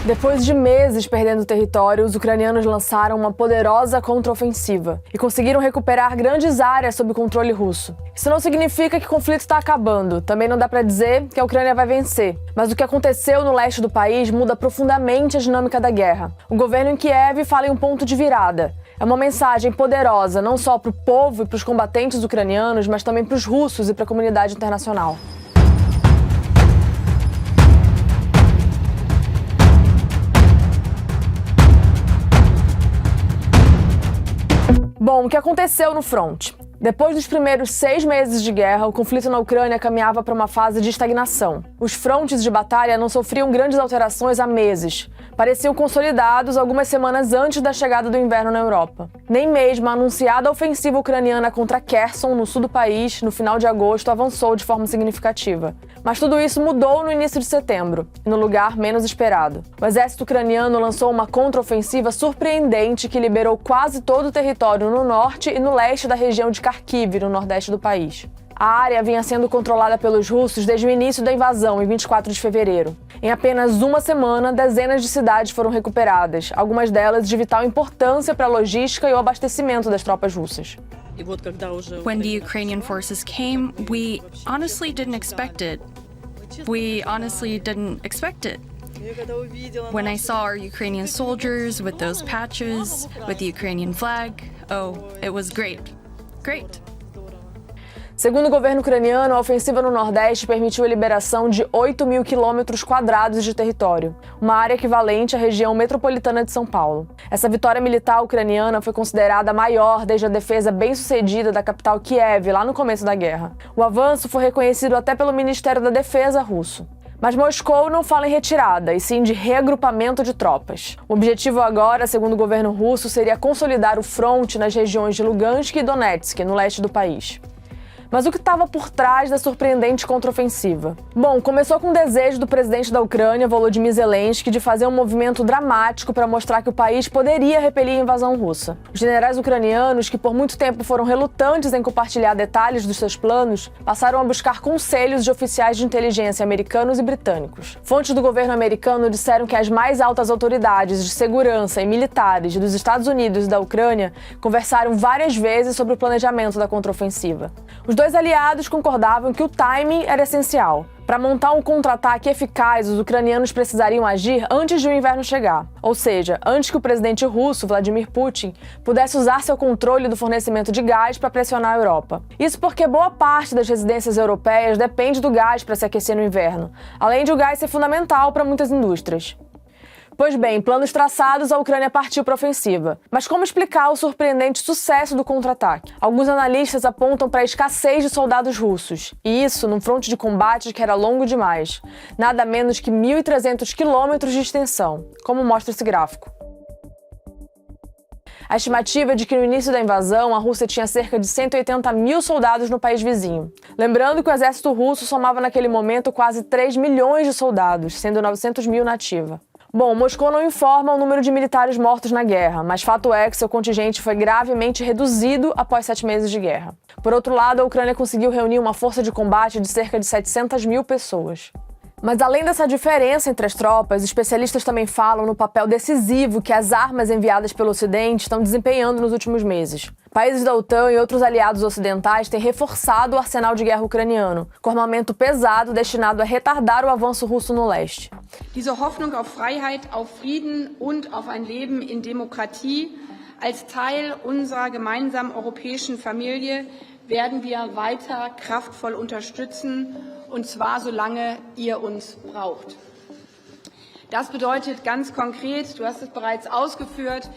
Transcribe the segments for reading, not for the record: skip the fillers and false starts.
Depois de meses perdendo território, os ucranianos lançaram uma poderosa contraofensiva e conseguiram recuperar grandes áreas sob controle russo. Isso não significa que o conflito está acabando, também não dá para dizer que a Ucrânia vai vencer. Mas o que aconteceu no leste do país muda profundamente a dinâmica da guerra. O governo em Kiev fala em um ponto de virada. É uma mensagem poderosa não só para o povo e para os combatentes ucranianos, mas também para os russos e para a comunidade internacional. Bom, o que aconteceu no fronte? Depois dos primeiros 6 meses de guerra, o conflito na Ucrânia caminhava para uma fase de estagnação. Os frontes de batalha não sofriam grandes alterações há meses. Pareciam consolidados algumas semanas antes da chegada do inverno na Europa. Nem mesmo a anunciada ofensiva ucraniana contra Kherson, no sul do país, no final de agosto, avançou de forma significativa. Mas tudo isso mudou no início de setembro, e no lugar menos esperado. O exército ucraniano lançou uma contraofensiva surpreendente que liberou quase todo o território no norte e no leste da região de Kharkiv, no nordeste do país. A área vinha sendo controlada pelos russos desde o início da invasão, em 24 de fevereiro. Em apenas uma semana, dezenas de cidades foram recuperadas, algumas delas de vital importância para a logística e o abastecimento das tropas russas. When the Ukrainian forces came, we honestly didn't expect it. When I saw our Ukrainian soldiers with those patches, with the Ukrainian flag, oh, it was great. Great. Segundo o governo ucraniano, a ofensiva no Nordeste permitiu a liberação de 8.000 quilômetros quadrados de território, uma área equivalente à região metropolitana de São Paulo. Essa vitória militar ucraniana foi considerada a maior desde a defesa bem-sucedida da capital Kiev, lá no começo da guerra. O avanço foi reconhecido até pelo Ministério da Defesa russo. Mas Moscou não fala em retirada, e sim de reagrupamento de tropas. O objetivo agora, segundo o governo russo, seria consolidar o fronte nas regiões de Lugansk e Donetsk, no leste do país. Mas o que estava por trás da surpreendente contraofensiva? Bom, começou com o desejo do presidente da Ucrânia, Volodymyr Zelensky, de fazer um movimento dramático para mostrar que o país poderia repelir a invasão russa. Os generais ucranianos, que por muito tempo foram relutantes em compartilhar detalhes dos seus planos, passaram a buscar conselhos de oficiais de inteligência americanos e britânicos. Fontes do governo americano disseram que as mais altas autoridades de segurança e militares dos Estados Unidos e da Ucrânia conversaram várias vezes sobre o planejamento da contraofensiva. Os dois aliados concordavam que o timing era essencial. Para montar um contra-ataque eficaz, os ucranianos precisariam agir antes de o inverno chegar. Ou seja, antes que o presidente russo, Vladimir Putin, pudesse usar seu controle do fornecimento de gás para pressionar a Europa. Isso porque boa parte das residências europeias depende do gás para se aquecer no inverno, além de o gás ser fundamental para muitas indústrias. Pois bem, planos traçados, a Ucrânia partiu para a ofensiva. Mas como explicar o surpreendente sucesso do contra-ataque? Alguns analistas apontam para a escassez de soldados russos. E isso num fronte de combate que era longo demais. Nada menos que 1.300 quilômetros de extensão, como mostra esse gráfico. A estimativa é de que no início da invasão, a Rússia tinha cerca de 180.000 soldados no país vizinho. Lembrando que o exército russo somava naquele momento quase 3 milhões de soldados, sendo 900.000 na ativa. Bom, Moscou não informa o número de militares mortos na guerra, mas fato é que seu contingente foi gravemente reduzido após 7 meses de guerra. Por outro lado, a Ucrânia conseguiu reunir uma força de combate de cerca de 700.000 pessoas. Mas além dessa diferença entre as tropas, especialistas também falam no papel decisivo que as armas enviadas pelo Ocidente estão desempenhando nos últimos meses. Países da OTAN e outros aliados ocidentais têm reforçado o arsenal de guerra ucraniano, com armamento pesado destinado a retardar o avanço russo no leste. Diese Hoffnung auf Freiheit, auf Frieden und auf ein Leben in Demokratie als Teil unserer gemeinsamen europäischen Familie werden wir weiter kraftvoll unterstützen, und zwar solange ihr uns braucht. Das bedeutet ganz konkret, du hast es bereits ausgeführt,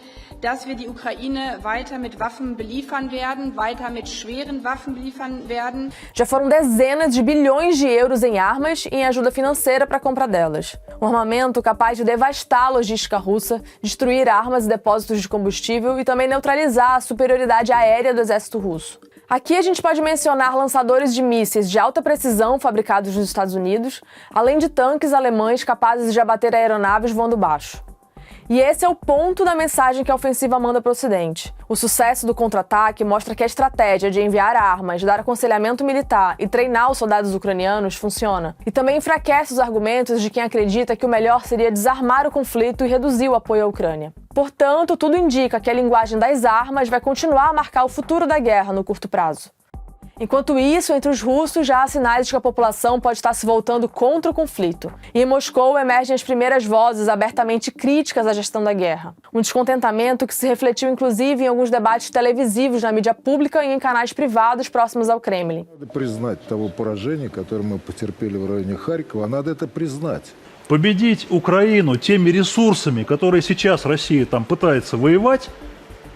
dass wir die Ukraine weiter mit Waffen beliefern werden, weiter mit schweren Waffen beliefern werden. Já foram dezenas de bilhões de euros em armas e em ajuda financeira para a compra delas. Um armamento capaz de devastar a logística russa, destruir armas e depósitos de combustível e também neutralizar a superioridade aérea do exército russo. Aqui a gente pode mencionar lançadores de mísseis de alta precisão fabricados nos Estados Unidos, além de tanques alemães capazes de abater aeronaves voando baixo. E esse é o ponto da mensagem que a ofensiva manda para o Ocidente. O sucesso do contra-ataque mostra que a estratégia de enviar armas, dar aconselhamento militar e treinar os soldados ucranianos funciona. E também enfraquece os argumentos de quem acredita que o melhor seria desarmar o conflito e reduzir o apoio à Ucrânia. Portanto, tudo indica que a linguagem das armas vai continuar a marcar o futuro da guerra no curto prazo. Enquanto isso, entre os russos já há sinais de que a população pode estar se voltando contra o conflito. E em Moscou emergem as primeiras vozes abertamente críticas à gestão da guerra. Um descontentamento que se refletiu inclusive em alguns debates televisivos na mídia pública e em canais privados próximos ao Kremlin. Надо признать того поражения, которое мы потерпели в районе Харькова, надо это признать. Победить Украину теми ресурсами, которые сейчас Россия там пытается воевать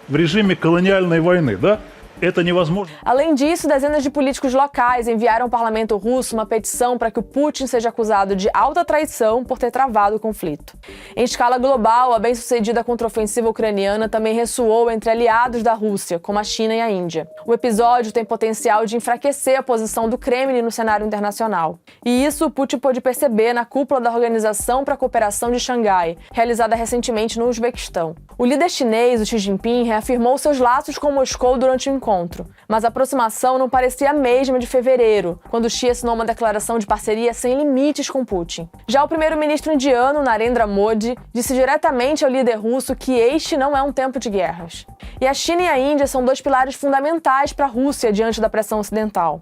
в режиме колониальной войны, да? Это невозможно. Além disso, dezenas de políticos locais enviaram ao parlamento russo uma petição para que o Putin seja acusado de alta traição por ter travado o conflito. Em escala global, a bem-sucedida contraofensiva ucraniana também ressoou entre aliados da Rússia, como a China e a Índia. O episódio tem potencial de enfraquecer a posição do Kremlin no cenário internacional. E isso o Putin pôde perceber na cúpula da Organização para a Cooperação de Xangai, realizada recentemente no Uzbequistão. O líder chinês, o Xi Jinping, reafirmou seus laços com Moscou durante o encontro, mas a aproximação não parecia a mesma de fevereiro, quando Xi assinou uma declaração de parceria sem limites com Putin. Já o primeiro-ministro indiano, Narendra Modi, disse diretamente ao líder russo que este não é um tempo de guerras. E a China e a Índia são dois pilares fundamentais para a Rússia diante da pressão ocidental.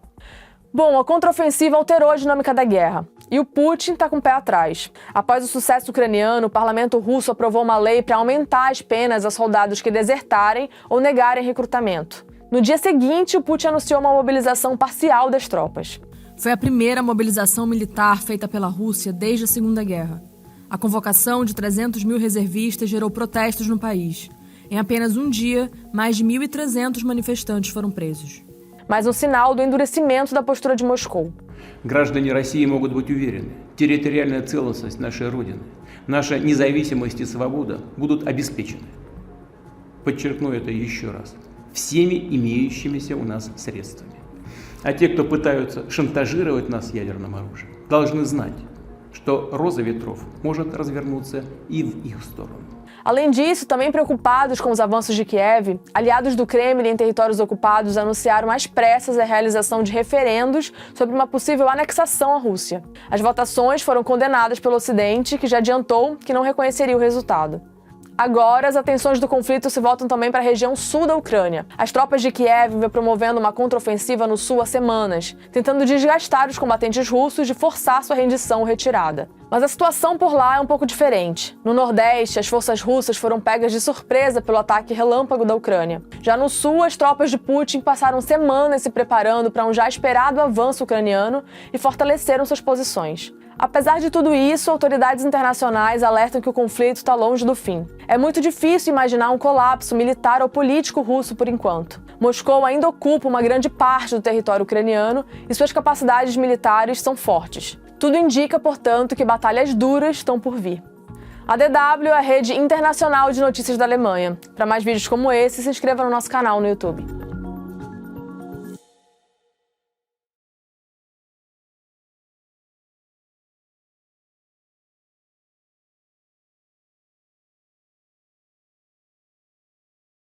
Bom, a contraofensiva alterou a dinâmica da guerra. E o Putin está com o pé atrás. Após o sucesso ucraniano, o parlamento russo aprovou uma lei para aumentar as penas a soldados que desertarem ou negarem recrutamento. No dia seguinte, o Putin anunciou uma mobilização parcial das tropas. Foi a primeira mobilização militar feita pela Rússia desde a Segunda Guerra. A convocação de 300 mil reservistas gerou protestos no país. Em apenas um dia, mais de 1.300 manifestantes foram presos. Mais um sinal do endurecimento da postura de Moscou. Граждане России могут быть уверены, территориальная целостность нашей Родины, наша независимость и свобода будут обеспечены. Подчеркну это еще раз. Всеми имеющимися у нас средствами. А те, кто пытаются шантажировать нас ядерным оружием, должны знать, что роза ветров может развернуться и в их сторону. Além disso, também preocupados com os avanços de Kiev, aliados do Kremlin em territórios ocupados anunciaram às pressas a realização de referendos sobre uma possível anexação à Rússia. As votações foram condenadas pelo Ocidente, que já adiantou que não reconheceria o resultado. Agora, as atenções do conflito se voltam também para a região sul da Ucrânia. As tropas de Kiev vêm promovendo uma contraofensiva no sul há semanas, tentando desgastar os combatentes russos e forçar sua rendição ou retirada. Mas a situação por lá é um pouco diferente. No Nordeste, as forças russas foram pegas de surpresa pelo ataque relâmpago da Ucrânia. Já no sul, as tropas de Putin passaram semanas se preparando para um já esperado avanço ucraniano e fortaleceram suas posições. Apesar de tudo isso, autoridades internacionais alertam que o conflito está longe do fim. É muito difícil imaginar um colapso militar ou político russo por enquanto. Moscou ainda ocupa uma grande parte do território ucraniano e suas capacidades militares são fortes. Tudo indica, portanto, que batalhas duras estão por vir. A DW é a rede internacional de notícias da Alemanha. Para mais vídeos como esse, se inscreva no nosso canal no YouTube.